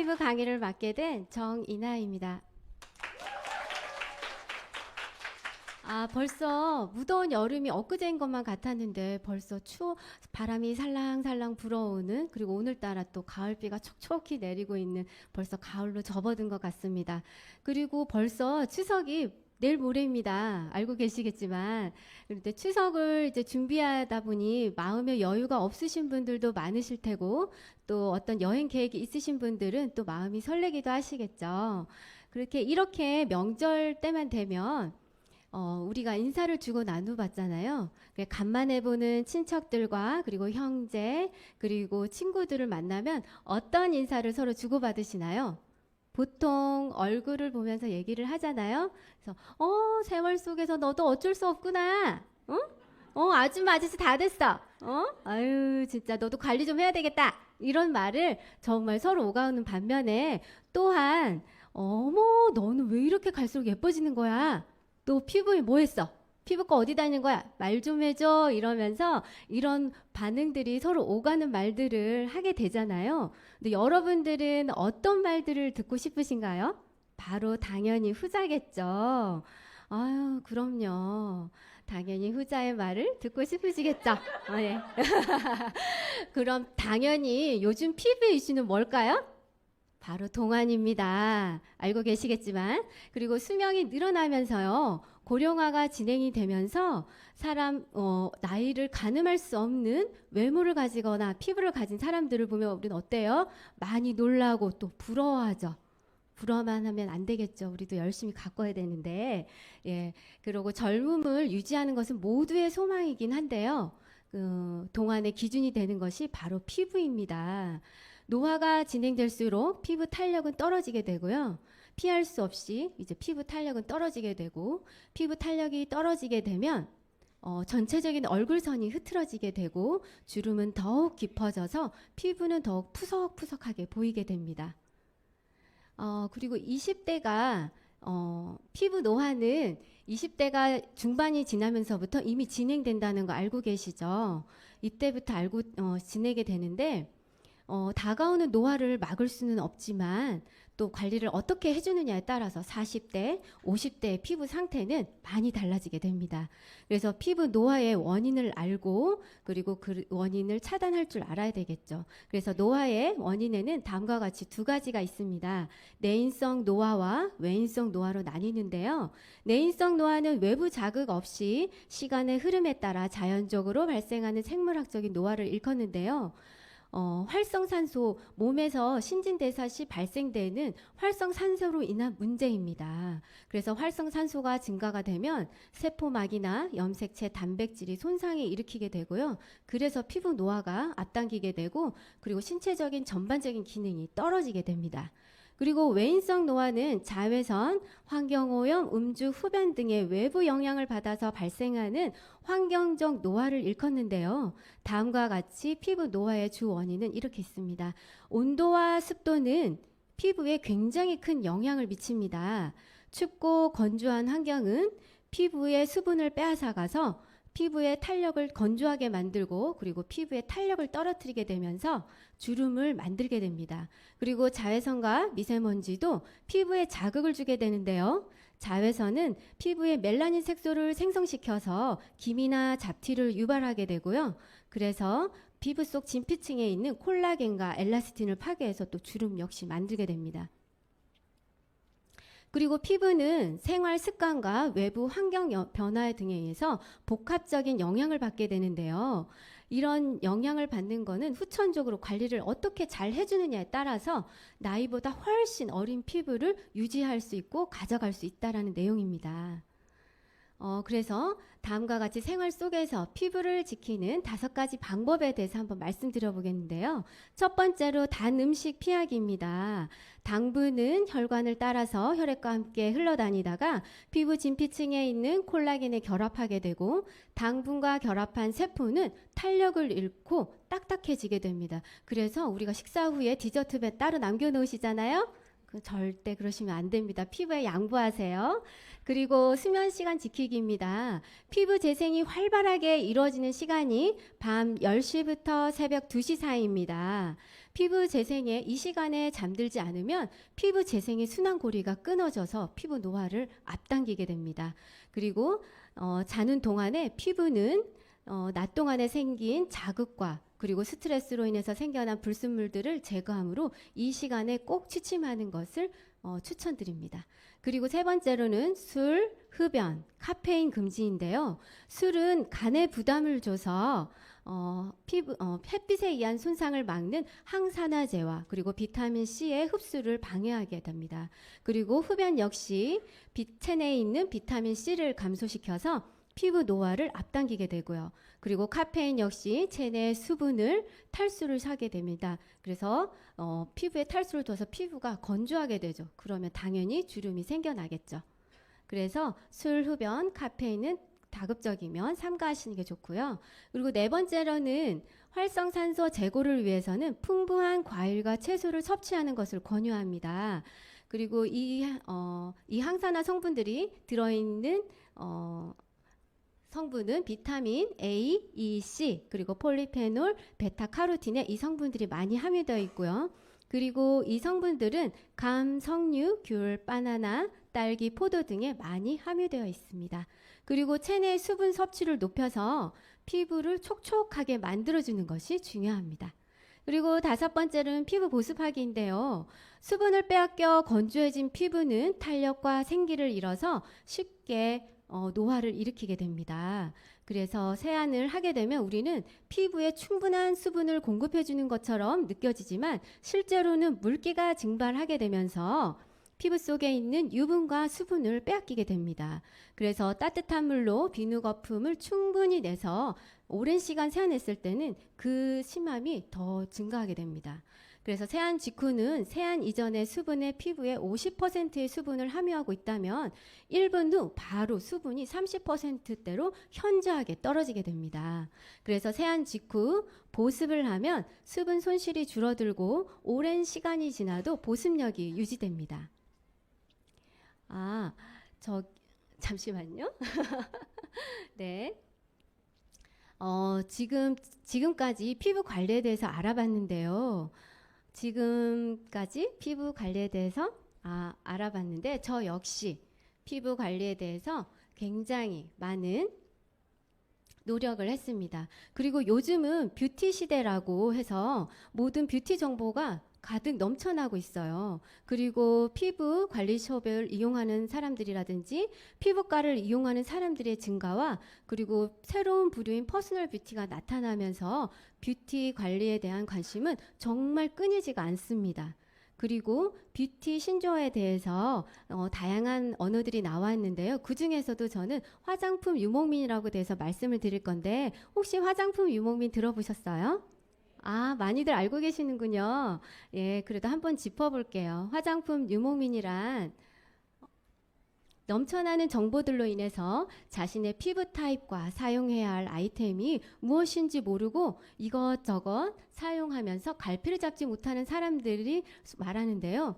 피부 강의를 맡게 된 정이나입니다. 벌써 무더운 여름이 엊그제인 것만 같았는데 벌써 바람이 살랑살랑 불어오는, 그리고 오늘따라 또 가을비가 촉촉히 내리고 있는, 벌써 가을로 접어든 것 같습니다. 그리고 벌써 추석이 내일 모레입니다. 알고 계시겠지만. 그런데 추석을 이제 준비하다 보니 마음의 여유가 없으신 분들도 많으실 테고, 또 어떤 여행 계획이 있으신 분들은 또 마음이 설레기도 하시겠죠. 이렇게 명절 때만 되면 우리가 인사를 주고 나눠봤잖아요. 간만에 보는 친척들과 그리고 형제 그리고 친구들을 만나면 어떤 인사를 서로 주고받으시나요? 보통 얼굴을 보면서 얘기를 하잖아요. 그래서 세월 속에서 너도 어쩔 수 없구나. 아줌마 아저씨 다 됐어. 아유 진짜 너도 관리 좀 해야 되겠다. 이런 말을 정말 서로 오가는 반면에, 또한 어머 너는 왜 이렇게 갈수록 예뻐지는 거야? 너 피부에 뭐 했어? 피부과 어디 다니는 거야? 말 좀 해줘. 이러면서 이런 반응들이 서로 오가는 말들을 하게 되잖아요. 근데 여러분들은 어떤 말들을 듣고 싶으신가요? 바로 당연히 후자겠죠. 아유, 그럼요. 당연히 후자의 말을 듣고 싶으시겠죠. 네. 그럼 당연히 요즘 피부 이슈는 뭘까요? 바로 동안입니다. 알고 계시겠지만. 그리고 수명이 늘어나면서요, 고령화가 진행이 되면서 나이를 가늠할 수 없는 외모를 가지거나 피부를 가진 사람들을 보면 우리는 어때요? 많이 놀라고 또 부러워하죠. 부러워만 하면 안 되겠죠. 우리도 열심히 가꿔야 되는데. 예. 그리고 젊음을 유지하는 것은 모두의 소망이긴 한데요. 동안의 기준이 되는 것이 바로 피부입니다. 노화가 진행될수록 피부 탄력은 떨어지게 되고요. 피할 수 없이 이제 피부 탄력은 떨어지게 되고, 피부 탄력이 떨어지게 되면 전체적인 얼굴선이 흐트러지게 되고, 주름은 더욱 깊어져서 피부는 더욱 푸석푸석하게 보이게 됩니다. 그리고 20대가 피부 노화는 20대가 중반이 지나면서부터 이미 진행된다는 거 알고 계시죠? 이때부터 지내게 되는데, 다가오는 노화를 막을 수는 없지만 또 관리를 어떻게 해주느냐에 따라서 40대, 50대의 피부 상태는 많이 달라지게 됩니다. 그래서 피부 노화의 원인을 알고, 그리고 그 원인을 차단할 줄 알아야 되겠죠. 그래서 노화의 원인에는 다음과 같이 두 가지가 있습니다. 내인성 노화와 외인성 노화로 나뉘는데요. 내인성 노화는 외부 자극 없이 시간의 흐름에 따라 자연적으로 발생하는 생물학적인 노화를 일컫는데요. 활성산소, 몸에서 신진대사 시 발생되는 활성산소로 인한 문제입니다. 그래서 활성산소가 증가가 되면 세포막이나 염색체 단백질이 손상을 일으키게 되고요. 그래서 피부 노화가 앞당기게 되고, 그리고 신체적인 전반적인 기능이 떨어지게 됩니다. 그리고 외인성 노화는 자외선, 환경오염, 음주, 흡연 등의 외부 영향을 받아서 발생하는 환경적 노화를 일컫는데요. 다음과 같이 피부 노화의 주 원인은 이렇게 있습니다. 온도와 습도는 피부에 굉장히 큰 영향을 미칩니다. 춥고 건조한 환경은 피부의 수분을 빼앗아가서 피부의 탄력을 건조하게 만들고, 그리고 피부의 탄력을 떨어뜨리게 되면서 주름을 만들게 됩니다. 그리고 자외선과 미세먼지도 피부에 자극을 주게 되는데요. 자외선은 피부에 멜라닌 색소를 생성시켜서 기미나 잡티를 유발하게 되고요. 그래서 피부 속 진피층에 있는 콜라겐과 엘라스틴을 파괴해서 또 주름 역시 만들게 됩니다. 그리고 피부는 생활 습관과 외부 환경 변화 등에 의해서 복합적인 영향을 받게 되는데요. 이런 영향을 받는 거는 후천적으로 관리를 어떻게 잘 해주느냐에 따라서 나이보다 훨씬 어린 피부를 유지할 수 있고 가져갈 수 있다는 내용입니다. 그래서 다음과 같이 생활 속에서 피부를 지키는 5가지 방법에 대해서 한번 말씀드려 보겠는데요. 첫 번째로 단 음식 피하기입니다. 당분은 혈관을 따라서 혈액과 함께 흘러다니다가 피부 진피층에 있는 콜라겐에 결합하게 되고, 당분과 결합한 세포는 탄력을 잃고 딱딱해지게 됩니다. 그래서 우리가 식사 후에 디저트에 따로 남겨놓으시잖아요. 절대 그러시면 안 됩니다. 피부에 양보하세요. 그리고 수면 시간 지키기입니다. 피부 재생이 활발하게 이루어지는 시간이 밤 10시부터 새벽 2시 사이입니다. 피부 재생에 이 시간에 잠들지 않으면 피부 재생의 순환고리가 끊어져서 피부 노화를 앞당기게 됩니다. 그리고 자는 동안에 피부는 낮 동안에 생긴 자극과 그리고 스트레스로 인해서 생겨난 불순물들을 제거함으로 이 시간에 꼭 취침하는 것을 추천드립니다. 그리고 세 번째로는 술, 흡연, 카페인 금지인데요. 술은 간에 부담을 줘서 햇빛에 의한 손상을 막는 항산화제와 그리고 비타민 C의 흡수를 방해하게 됩니다. 그리고 흡연 역시 체내에 있는 비타민 C를 감소시켜서 피부 노화를 앞당기게 되고요. 그리고 카페인 역시 체내 수분을 탈수를 하게 됩니다. 그래서 피부에 탈수를 둬서 피부가 건조하게 되죠. 그러면 당연히 주름이 생겨나겠죠. 그래서 술, 흡연, 카페인은 다급적이면 삼가하시는 게 좋고요. 그리고 네 번째로는 활성산소 제고를 위해서는 풍부한 과일과 채소를 섭취하는 것을 권유합니다. 그리고 이 항산화 성분들이 들어있는 성분은 비타민 A, E, C 그리고 폴리페놀, 베타카로틴에 이 성분들이 많이 함유되어 있고요. 그리고 이 성분들은 감, 석류, 귤, 바나나, 딸기, 포도 등에 많이 함유되어 있습니다. 그리고 체내 수분 섭취를 높여서 피부를 촉촉하게 만들어주는 것이 중요합니다. 그리고 다섯 번째는 피부 보습하기인데요. 수분을 빼앗겨 건조해진 피부는 탄력과 생기를 잃어서 쉽게 노화를 일으키게 됩니다. 그래서 세안을 하게 되면 우리는 피부에 충분한 수분을 공급해 주는 것처럼 느껴지지만 실제로는 물기가 증발하게 되면서 피부 속에 있는 유분과 수분을 빼앗기게 됩니다. 그래서 따뜻한 물로 비누 거품을 충분히 내서 오랜 시간 세안했을 때는 그 심함이 더 증가하게 됩니다. 그래서 세안 직후는 세안 이전에 수분의 피부에 50%의 수분을 함유하고 있다면 1분 후 바로 수분이 30%대로 현저하게 떨어지게 됩니다. 그래서 세안 직후 보습을 하면 수분 손실이 줄어들고 오랜 시간이 지나도 보습력이 유지됩니다. 잠시만요. 네. 지금까지 피부 관리에 대해서 알아봤는데요. 지금까지 피부 관리에 대해서 알아봤는데 저 역시 피부 관리에 대해서 굉장히 많은 노력을 했습니다. 그리고 요즘은 뷰티 시대라고 해서 모든 뷰티 정보가 가득 넘쳐나고 있어요. 그리고 피부 관리숍을 이용하는 사람들이라든지 피부과를 이용하는 사람들의 증가와 그리고 새로운 부류인 퍼스널 뷰티가 나타나면서 뷰티 관리에 대한 관심은 정말 끊이지가 않습니다. 그리고 뷰티 신조어에 대해서 다양한 언어들이 나왔는데요. 그 중에서도 저는 화장품 유목민이라고 돼서 말씀을 드릴 건데 혹시 화장품 유목민 들어보셨어요? 많이들 알고 계시는군요. 예, 그래도 한번 짚어볼게요. 화장품 유목민이란 넘쳐나는 정보들로 인해서 자신의 피부 타입과 사용해야 할 아이템이 무엇인지 모르고 이것저것 사용하면서 갈피를 잡지 못하는 사람들이 말하는데요.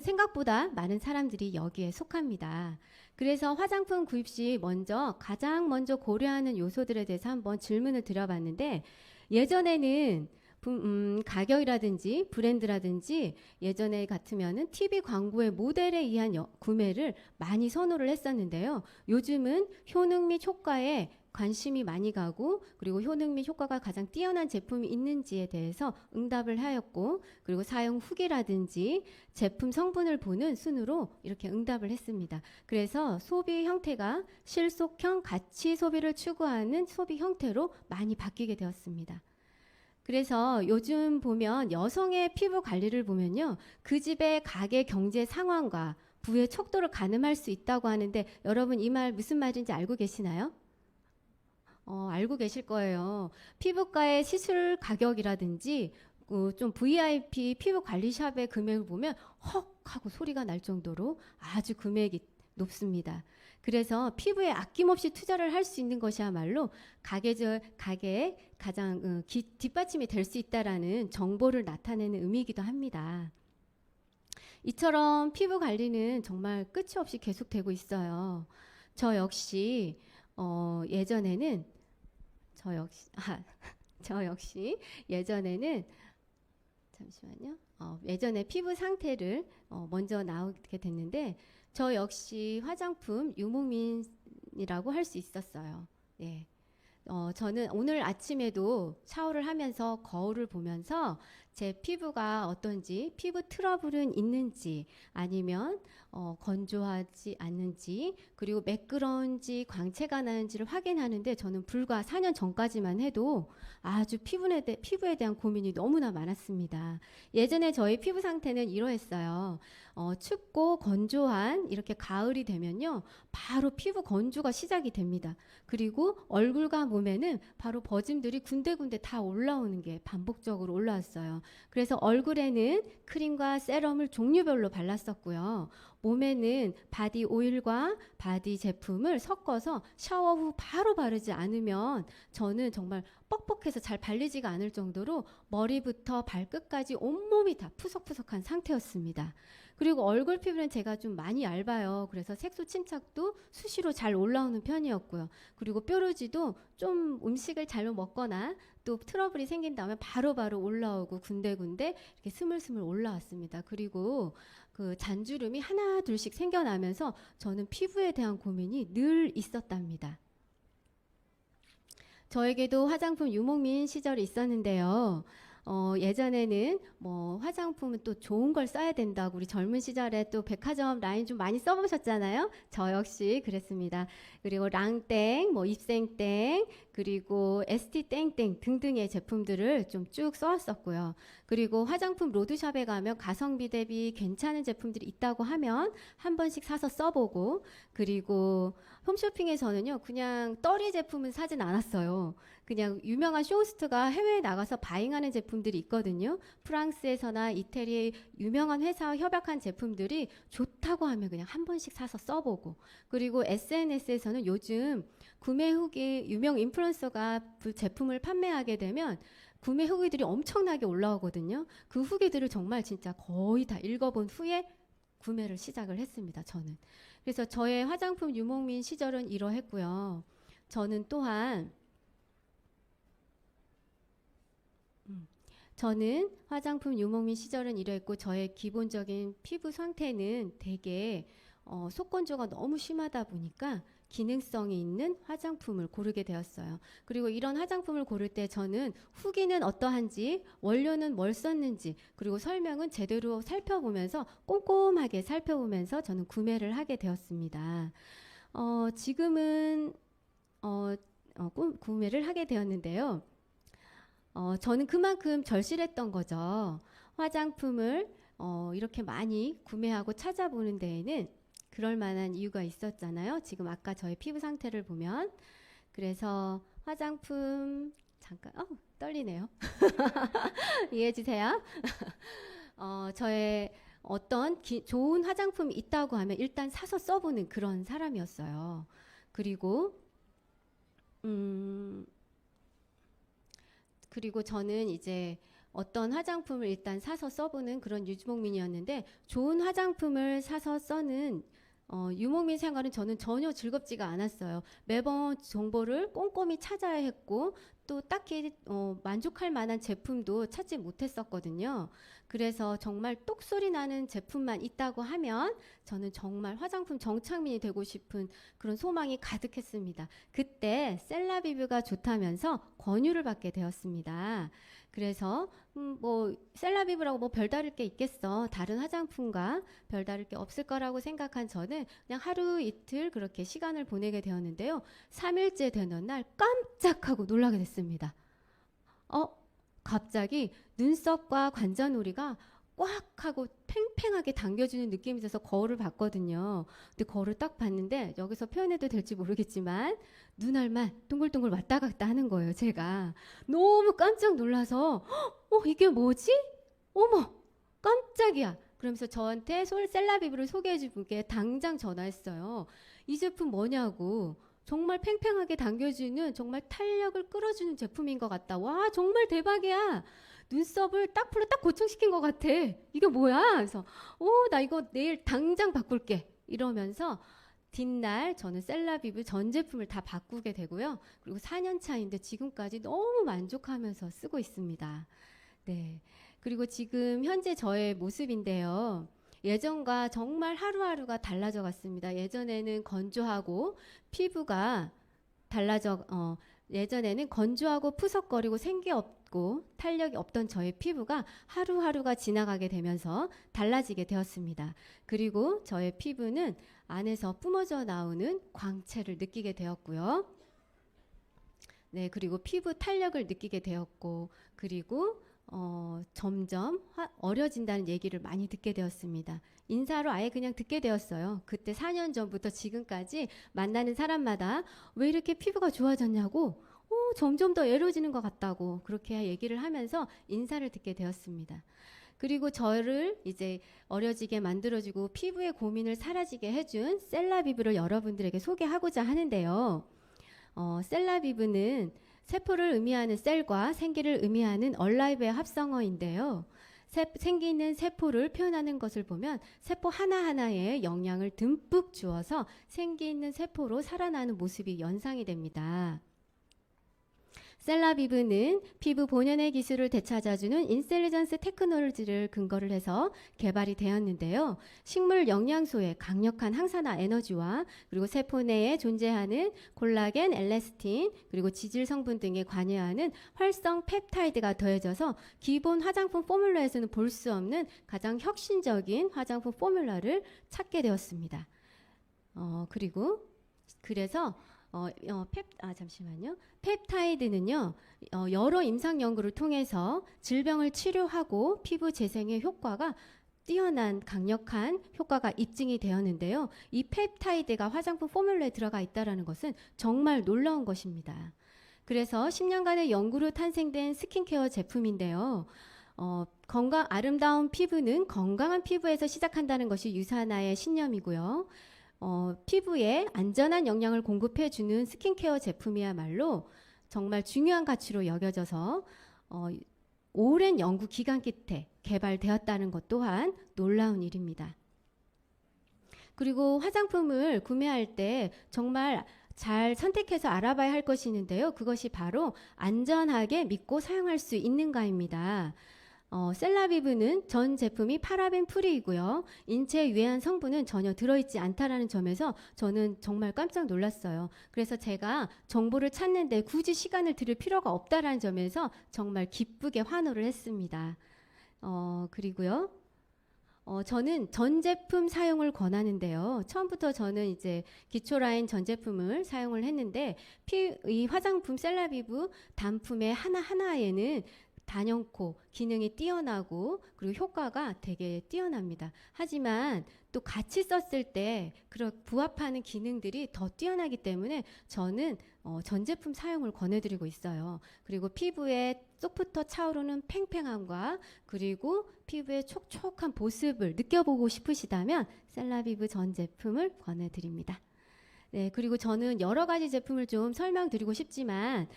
생각보다 많은 사람들이 여기에 속합니다. 그래서 화장품 구입 시 가장 먼저 고려하는 요소들에 대해서 한번 질문을 드려봤는데 예전에는 가격이라든지 브랜드라든지 예전에 같으면은 TV 광고의 모델에 의한 구매를 많이 선호를 했었는데요. 요즘은 효능 및 효과에 관심이 많이 가고 그리고 효능 및 효과가 가장 뛰어난 제품이 있는지에 대해서 응답을 하였고 그리고 사용 후기라든지 제품 성분을 보는 순으로 이렇게 응답을 했습니다. 그래서 소비 형태가 실속형 가치 소비를 추구하는 소비 형태로 많이 바뀌게 되었습니다. 그래서 요즘 보면 여성의 피부 관리를 보면요. 그 집의 가계 경제 상황과 부의 척도를 가늠할 수 있다고 하는데 여러분 이 말 무슨 말인지 알고 계시나요? 알고 계실 거예요. 피부과의 시술 가격이라든지 좀 VIP 피부 관리샵의 금액을 보면 헉 하고 소리가 날 정도로 아주 금액이 높습니다. 그래서 피부에 아낌없이 투자를 할 수 있는 것이야말로 가게의 가장 뒷받침이 될 수 있다라는 정보를 나타내는 의미이기도 합니다. 이처럼 피부 관리는 정말 끝이 없이 계속되고 있어요. 저 역시 예전에는 잠시만요. 예전에 피부 상태를 먼저 나오게 됐는데 저 역시 화장품 유목민이라고 할 수 있었어요. 예. 저는 오늘 아침에도 샤워를 하면서 거울을 보면서 제 피부가 어떤지, 피부 트러블은 있는지, 아니면 건조하지 않는지, 그리고 매끄러운지, 광채가 나는지를 확인하는데 저는 불과 4년 전까지만 해도 아주 피부에 대한 고민이 너무나 많았습니다. 예전에 저희 피부 상태는 이러했어요. 춥고 건조한 이렇게 가을이 되면요, 바로 피부 건조가 시작이 됩니다. 그리고 얼굴과 몸에는 바로 버짐들이 군데군데 다 올라오는 게 반복적으로 올라왔어요. 그래서 얼굴에는 크림과 세럼을 종류별로 발랐었고요. 몸에는 바디 오일과 바디 제품을 섞어서 샤워 후 바로 바르지 않으면 저는 정말 뻑뻑해서 잘 발리지가 않을 정도로 머리부터 발끝까지 온몸이 다 푸석푸석한 상태였습니다. 그리고 얼굴 피부는 제가 좀 많이 얇아요. 그래서 색소 침착도 수시로 잘 올라오는 편이었고요. 그리고 뾰루지도 좀 음식을 잘못 먹거나 또 트러블이 생긴다면 바로바로 올라오고 군데군데 이렇게 스물스물 올라왔습니다. 그리고 그 잔주름이 하나 둘씩 생겨나면서 저는 피부에 대한 고민이 늘 있었답니다. 저에게도 화장품 유목민 시절이 있었는데요. 예전에는 뭐 화장품은 또 좋은 걸 써야 된다고 우리 젊은 시절에 또 백화점 라인 좀 많이 써보셨잖아요. 저 역시 그랬습니다. 그리고 랑땡, 뭐 입생땡, 그리고 ST땡땡 등등의 제품들을 좀 쭉 써왔었고요. 그리고 화장품 로드샵에 가면 가성비 대비 괜찮은 제품들이 있다고 하면 한 번씩 사서 써보고, 그리고 홈쇼핑에서는요 그냥 떨이 제품은 사진 않았어요. 그냥 유명한 쇼호스트가 해외에 나가서 바잉하는 제품들이 있거든요. 프랑스에서나 이태리의 유명한 회사와 협약한 제품들이 좋다고 하면 그냥 한 번씩 사서 써보고, 그리고 SNS에서는 요즘 구매 후기 유명 인플루언서가 그 제품을 판매하게 되면 구매 후기들이 엄청나게 올라오거든요. 그 후기들을 정말 진짜 거의 다 읽어본 후에 구매를 시작을 했습니다. 저는. 그래서 저의 화장품 유목민 시절은 이러했고요. 저는 또한 저는 화장품 유목민 시절은 이랬고 저의 기본적인 피부 상태는 되게 속건조가 너무 심하다 보니까 기능성이 있는 화장품을 고르게 되었어요. 그리고 이런 화장품을 고를 때 저는 후기는 어떠한지, 원료는 뭘 썼는지, 그리고 설명은 제대로 살펴보면서 꼼꼼하게 살펴보면서 저는 구매를 하게 되었습니다. 지금은 구매를 하게 되었는데요. 저는 그만큼 절실했던 거죠. 화장품을 이렇게 많이 구매하고 찾아보는 데에는 그럴 만한 이유가 있었잖아요. 지금 아까 저의 피부 상태를 보면. 그래서 화장품 잠깐 떨리네요. 이해해 주세요. 저의 어떤 좋은 화장품이 있다고 하면 일단 사서 써보는 그런 사람이었어요. 그리고 그리고 저는 이제 어떤 화장품을 일단 사서 써보는 그런 유목민이었는데, 좋은 화장품을 사서 써는 유목민 생활은 저는 전혀 즐겁지가 않았어요. 매번 정보를 꼼꼼히 찾아야 했고 또 딱히 만족할 만한 제품도 찾지 못했었거든요. 그래서 정말 똑소리 나는 제품만 있다고 하면 저는 정말 화장품 정착민이 되고 싶은 그런 소망이 가득했습니다. 그때 셀라비브가 좋다면서 권유를 받게 되었습니다. 그래서 뭐 셀라비브라고 뭐 별다를 게 있겠어, 다른 화장품과 별다를 게 없을 거라고 생각한 저는 그냥 하루 이틀 그렇게 시간을 보내게 되었는데요. 3일째 되는 날 깜짝하고 놀라게 됐습니다. 갑자기 눈썹과 관자놀이가 꽉 하고 팽팽하게 당겨주는 느낌이 있어서 거울을 봤거든요. 근데 거울을 딱 봤는데 여기서 표현해도 될지 모르겠지만 눈알만 동글동글 왔다 갔다 하는 거예요. 제가 너무 깜짝 놀라서 이게 뭐지? 어머 깜짝이야. 그러면서 저한테 셀라비브를 소개해 준 분께 당장 전화했어요. 이 제품 뭐냐고. 정말 팽팽하게 당겨주는, 정말 탄력을 끌어주는 제품인 것 같다. 와 정말 대박이야. 눈썹을 딱 풀로 딱 고정시킨 것 같아. 이게 뭐야? 그래서 나 이거 내일 당장 바꿀게 이러면서 뒷날 저는 셀라비브 전 제품을 다 바꾸게 되고요. 그리고 4년 차인데 지금까지 너무 만족하면서 쓰고 있습니다. 네. 그리고 지금 현재 저의 모습인데요. 예전과 정말 하루하루가 달라져 갔습니다. 예전에는 건조하고 피부가 예전에는 건조하고 푸석거리고 생기 없고 탄력이 없던 저의 피부가 하루하루가 지나가게 되면서 달라지게 되었습니다. 그리고 저의 피부는 안에서 뿜어져 나오는 광채를 느끼게 되었고요. 네, 그리고 피부 탄력을 느끼게 되었고, 그리고 점점 어려진다는 얘기를 많이 듣게 되었습니다. 인사로 아예 그냥 듣게 되었어요. 그때 4년 전부터 지금까지 만나는 사람마다 왜 이렇게 피부가 좋아졌냐고, 점점 더 예로워지는 것 같다고 그렇게 얘기를 하면서 인사를 듣게 되었습니다. 그리고 저를 이제 어려지게 만들어주고 피부의 고민을 사라지게 해준 셀라비브를 여러분들에게 소개하고자 하는데요. 셀라비브는 세포를 의미하는 셀과 생기를 의미하는 얼라이브의 합성어인데요. 생기 있는 세포를 표현하는 것을 보면 세포 하나하나에 영양을 듬뿍 주어서 생기 있는 세포로 살아나는 모습이 연상이 됩니다. 셀라비브는 피부 본연의 기술을 되찾아주는 인텔리전스 테크놀로지를 근거를 해서 개발이 되었는데요. 식물 영양소의 강력한 항산화 에너지와 그리고 세포 내에 존재하는 콜라겐, 엘라스틴, 그리고 지질 성분 등에 관여하는 활성 펩타이드가 더해져서 기본 화장품 포뮬러에서는 볼 수 없는 가장 혁신적인 화장품 포뮬러를 찾게 되었습니다. 그래서 잠시만요. 펩타이드는요, 여러 임상 연구를 통해서 질병을 치료하고 피부 재생의 효과가 뛰어난 강력한 효과가 입증이 되었는데요. 이 펩타이드가 화장품 포뮬러에 들어가 있다는 것은 정말 놀라운 것입니다. 그래서 10년간의 연구로 탄생된 스킨케어 제품인데요. 아름다운 피부는 건강한 피부에서 시작한다는 것이 유사나의 신념이고요. 피부에 안전한 영양을 공급해주는 스킨케어 제품이야말로 정말 중요한 가치로 여겨져서 오랜 연구 기간 끝에 개발되었다는 것 또한 놀라운 일입니다. 그리고 화장품을 구매할 때 정말 잘 선택해서 알아봐야 할 것이 있는데요. 그것이 바로 안전하게 믿고 사용할 수 있는가입니다. 셀라비브는 전 제품이 파라벤 프리이고요. 인체에 유해한 성분은 전혀 들어있지 않다라는 점에서 저는 정말 깜짝 놀랐어요. 그래서 제가 정보를 찾는데 굳이 시간을 들일 필요가 없다라는 점에서 정말 기쁘게 환호를 했습니다. 그리고요. 저는 전 제품 사용을 권하는데요. 처음부터 저는 이제 기초 라인 전 제품을 사용을 했는데 이 화장품 셀라비브 단품의 하나하나에는 단연코 기능이 뛰어나고 그리고 효과가 되게 뛰어납니다. 하지만 또 같이 썼을 때 그런 부합하는 기능들이 더 뛰어나기 때문에 저는 전 제품 사용을 권해드리고 있어요. 그리고 피부에 쏙부터 차오르는 팽팽함과 그리고 피부의 촉촉한 보습을 느껴보고 싶으시다면 셀라비브 전 제품을 권해드립니다. 네, 그리고 저는 여러 가지 제품을 좀 설명드리고 싶지만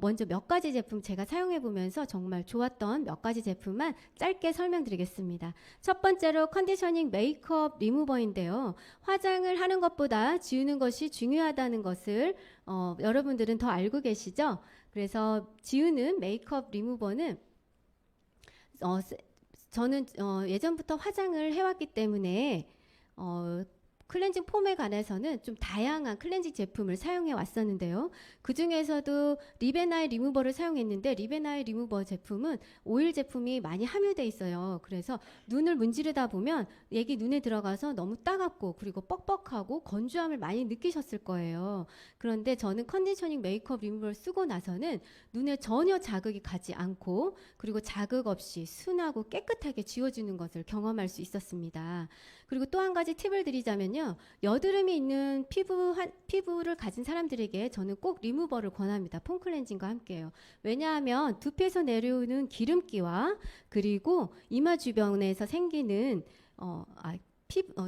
먼저 몇 가지 제품 제가 사용해 보면서 정말 좋았던 몇 가지 제품만 짧게 설명드리겠습니다. 첫 번째로 컨디셔닝 메이크업 리무버인데요. 화장을 하는 것보다 지우는 것이 중요하다는 것을 여러분들은 더 알고 계시죠? 그래서 지우는 메이크업 리무버는 저는 예전부터 화장을 해왔기 때문에 클렌징 폼에 관해서는 좀 다양한 클렌징 제품을 사용해 왔었는데요. 그 중에서도 리베나이 리무버를 사용했는데 리베나이 리무버 제품은 오일 제품이 많이 함유돼 있어요. 그래서 눈을 문지르다 보면 액이 눈에 들어가서 너무 따갑고 그리고 뻑뻑하고 건조함을 많이 느끼셨을 거예요. 그런데 저는 컨디셔닝 메이크업 리무버를 쓰고 나서는 눈에 전혀 자극이 가지 않고 그리고 자극 없이 순하고 깨끗하게 지워지는 것을 경험할 수 있었습니다. 그리고 또 한 가지 팁을 드리자면요. 여드름이 있는 피부를 가진 사람들에게 저는 꼭 리무버를 권합니다. 폼 클렌징과 함께요. 왜냐하면 두피에서 내려오는 기름기와 그리고 이마 주변에서 생기는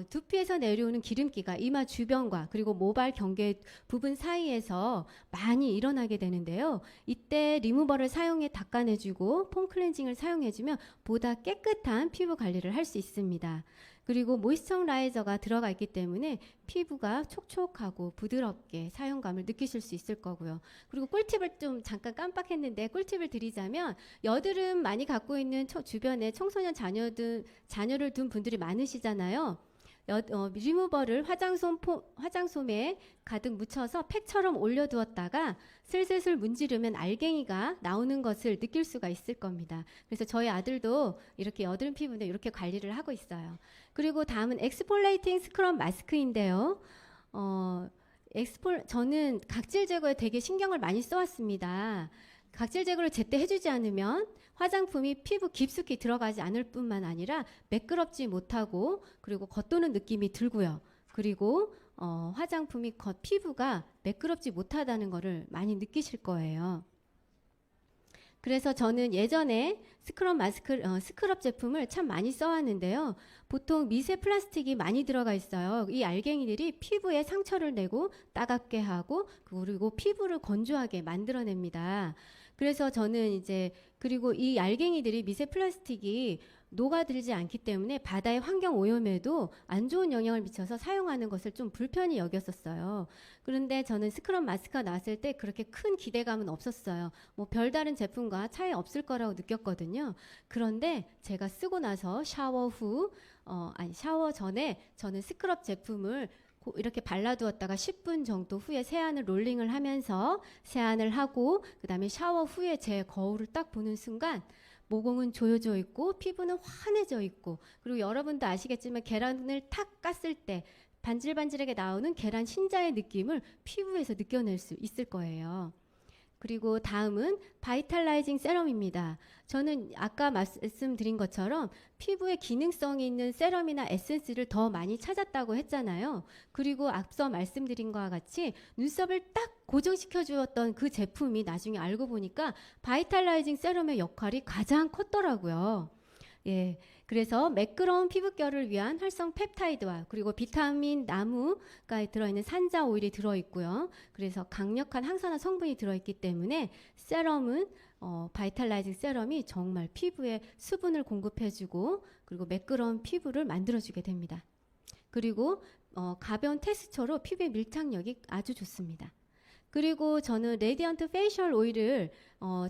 두피에서 내려오는 기름기가 이마 주변과 그리고 모발 경계 부분 사이에서 많이 일어나게 되는데요. 이때 리무버를 사용해 닦아내주고 폼 클렌징을 사용해주면 보다 깨끗한 피부 관리를 할 수 있습니다. 그리고 모이스처라이저가 들어가 있기 때문에 피부가 촉촉하고 부드럽게 사용감을 느끼실 수 있을 거고요. 그리고 꿀팁을 좀 잠깐 깜빡했는데 꿀팁을 드리자면 여드름 많이 갖고 있는 주변에 청소년 자녀를 둔 분들이 많으시잖아요. 리무버를 화장솜에 가득 묻혀서 팩처럼 올려두었다가 슬슬 문지르면 알갱이가 나오는 것을 느낄 수가 있을 겁니다. 그래서 저희 아들도 이렇게 여드름 피부인데 이렇게 관리를 하고 있어요. 그리고 다음은 엑스폴레이팅 스크럽 마스크인데요. 저는 각질 제거에 되게 신경을 많이 써왔습니다. 각질 제거를 제때 해주지 않으면 화장품이 피부 깊숙이 들어가지 않을 뿐만 아니라 매끄럽지 못하고 그리고 겉도는 느낌이 들고요. 그리고 화장품이 피부가 매끄럽지 못하다는 것을 많이 느끼실 거예요. 그래서 저는 예전에 스크럽 제품을 참 많이 써왔는데요. 보통 미세 플라스틱이 많이 들어가 있어요. 이 알갱이들이 피부에 상처를 내고 따갑게 하고 그리고 피부를 건조하게 만들어냅니다. 그래서 저는 그리고 이 알갱이들이 미세 플라스틱이 녹아들지 않기 때문에 바다의 환경 오염에도 안 좋은 영향을 미쳐서 사용하는 것을 좀 불편히 여겼었어요. 그런데 저는 스크럽 마스크가 나왔을 때 그렇게 큰 기대감은 없었어요. 뭐 별다른 제품과 차이 없을 거라고 느꼈거든요. 그런데 제가 쓰고 나서 샤워 전에 저는 스크럽 제품을 이렇게 발라두었다가 10분 정도 후에 세안을 롤링을 하면서 세안을 하고 그 다음에 샤워 후에 제 거울을 딱 보는 순간 모공은 조여져 있고 피부는 환해져 있고 그리고 여러분도 아시겠지만 계란을 탁 깠을 때 반질반질하게 나오는 계란 신자의 느낌을 피부에서 느껴낼 수 있을 거예요. 그리고 다음은 바이탈라이징 세럼입니다. 저는 아까 말씀드린 것처럼 피부에 기능성이 있는 세럼이나 에센스를 더 많이 찾았다고 했잖아요. 그리고 앞서 말씀드린 것과 같이 눈썹을 딱 고정시켜 주었던 그 제품이 나중에 알고 보니까 바이탈라이징 세럼의 역할이 가장 컸더라고요. 예, 그래서 매끄러운 피부결을 위한 활성 펩타이드와 그리고 비타민 나무가 들어있는 산자 오일이 들어있고요. 그래서 강력한 항산화 성분이 들어있기 때문에 세럼은 바이탈라이징 세럼이 정말 피부에 수분을 공급해주고 그리고 매끄러운 피부를 만들어주게 됩니다. 그리고 가벼운 텍스처로 피부의 밀착력이 아주 좋습니다. 그리고 저는 레디언트 페이셜 오일을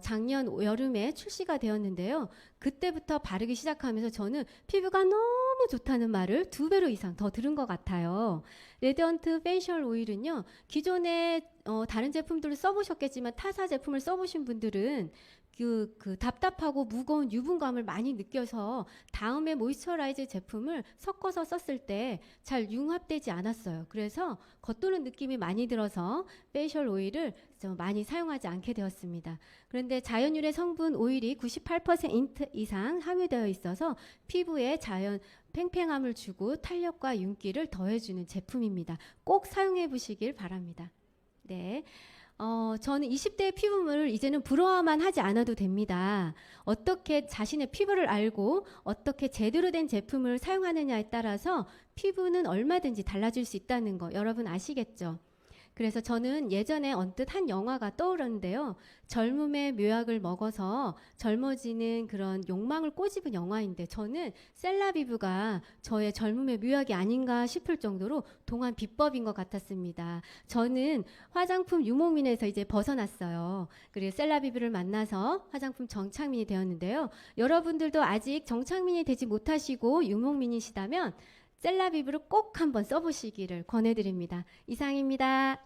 작년 여름에 출시가 되었는데요. 그때부터 바르기 시작하면서 저는 피부가 너무 좋다는 말을 2배로 이상 더 들은 것 같아요. 레디언트 페이셜 오일은요. 기존에 다른 제품들을 써보셨겠지만 타사 제품을 써보신 분들은 그 답답하고 무거운 유분감을 많이 느껴서 다음에 모이스처라이저 제품을 섞어서 썼을 때 잘 융합되지 않았어요. 그래서 겉도는 느낌이 많이 들어서 페이셜 오일을 좀 많이 사용하지 않게 되었습니다. 그런데 자연유래 성분 오일이 98% 이상 함유되어 있어서 피부에 자연 팽팽함을 주고 탄력과 윤기를 더해주는 제품입니다. 꼭 사용해 보시길 바랍니다. 네. 저는 20대의 피부를 이제는 부러워만 하지 않아도 됩니다. 어떻게 자신의 피부를 알고 어떻게 제대로 된 제품을 사용하느냐에 따라서 피부는 얼마든지 달라질 수 있다는 거 여러분 아시겠죠? 그래서 저는 예전에 언뜻 한 영화가 떠오르는데요. 젊음의 묘약을 먹어서 젊어지는 그런 욕망을 꼬집은 영화인데 저는 셀라비브가 저의 젊음의 묘약이 아닌가 싶을 정도로 동안 비법인 것 같았습니다. 저는 화장품 유목민에서 이제 벗어났어요. 그리고 셀라비브를 만나서 화장품 정착민이 되었는데요. 여러분들도 아직 정착민이 되지 못하시고 유목민이시다면 셀라비브를 꼭 한번 써보시기를 권해드립니다. 이상입니다.